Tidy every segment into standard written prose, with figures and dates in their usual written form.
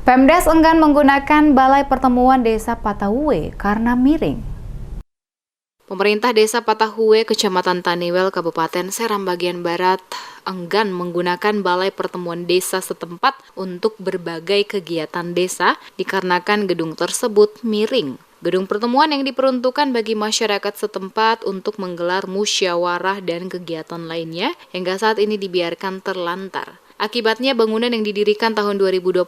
Pemdes enggan menggunakan Balai Pertemuan Desa Patahue karena miring. Pemerintah Desa Patahue, Kecamatan Taniwel, Kabupaten Seram bagian Barat, enggan menggunakan Balai Pertemuan Desa setempat untuk berbagai kegiatan desa dikarenakan gedung tersebut miring. Gedung pertemuan yang diperuntukkan bagi masyarakat setempat untuk menggelar musyawarah dan kegiatan lainnya hingga saat ini dibiarkan terlantar. Akibatnya bangunan yang didirikan tahun 2021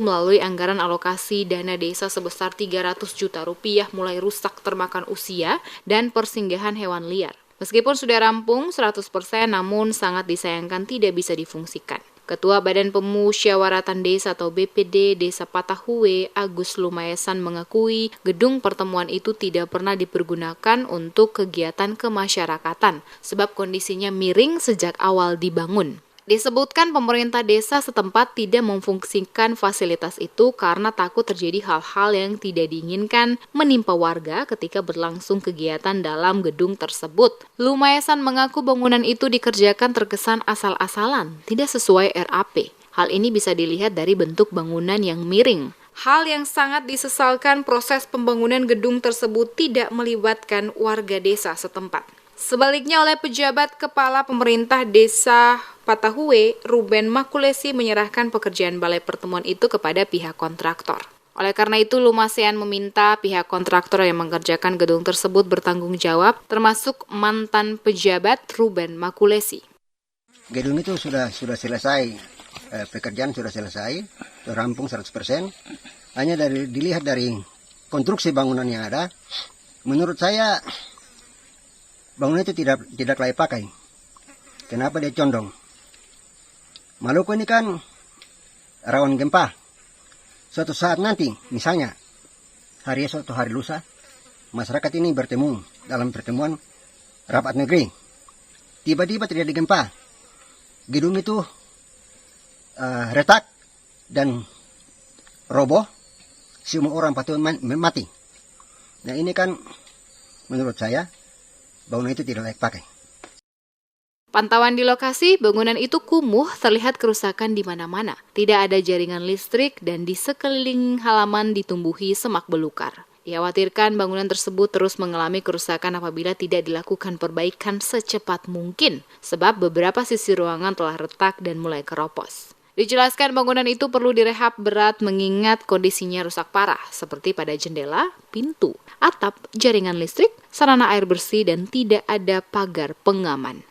melalui anggaran alokasi dana desa sebesar 300 juta rupiah mulai rusak termakan usia dan persinggahan hewan liar. Meskipun sudah rampung 100%, namun sangat disayangkan tidak bisa difungsikan. Ketua Badan Pemusyawaratan Desa atau BPD Desa Patahue, Agus Lumayasan mengakui gedung pertemuan itu tidak pernah dipergunakan untuk kegiatan kemasyarakatan sebab kondisinya miring sejak awal dibangun. Disebutkan pemerintah desa setempat tidak memfungsikan fasilitas itu karena takut terjadi hal-hal yang tidak diinginkan menimpa warga ketika berlangsung kegiatan dalam gedung tersebut. Lumayasan mengaku bangunan itu dikerjakan terkesan asal-asalan, tidak sesuai RAP. Hal ini bisa dilihat dari bentuk bangunan yang miring. Hal yang sangat disesalkan proses pembangunan gedung tersebut tidak melibatkan warga desa setempat. Sebaliknya oleh pejabat kepala pemerintah desa Patahue, Ruben Makulesi menyerahkan pekerjaan balai pertemuan itu kepada pihak kontraktor. Oleh karena itu, Lumasean meminta pihak kontraktor yang mengerjakan gedung tersebut bertanggung jawab, termasuk mantan pejabat Ruben Makulesi. Gedung itu sudah selesai, pekerjaan sudah selesai, sudah rampung 100%. Hanya dilihat dari konstruksi bangunan yang ada, menurut saya bangunan itu tidak layak pakai. Kenapa dia condong? Maluku ini kan rawan gempa. Suatu saat nanti, misalnya hari esok atau hari lusa, masyarakat ini bertemu dalam pertemuan rapat negeri. Tiba-tiba terjadi gempa. Gedung itu retak dan roboh. Semua orang patut mati. Nah ini kan menurut saya bangunan itu tidak layak pakai. Pantauan di lokasi, bangunan itu kumuh, terlihat kerusakan di mana-mana. Tidak ada jaringan listrik dan di sekeliling halaman ditumbuhi semak belukar. Dikhawatirkan bangunan tersebut terus mengalami kerusakan apabila tidak dilakukan perbaikan secepat mungkin, sebab beberapa sisi ruangan telah retak dan mulai keropos. Dijelaskan bangunan itu perlu direhab berat mengingat kondisinya rusak parah, seperti pada jendela, pintu, atap, jaringan listrik, sarana air bersih, dan tidak ada pagar pengaman.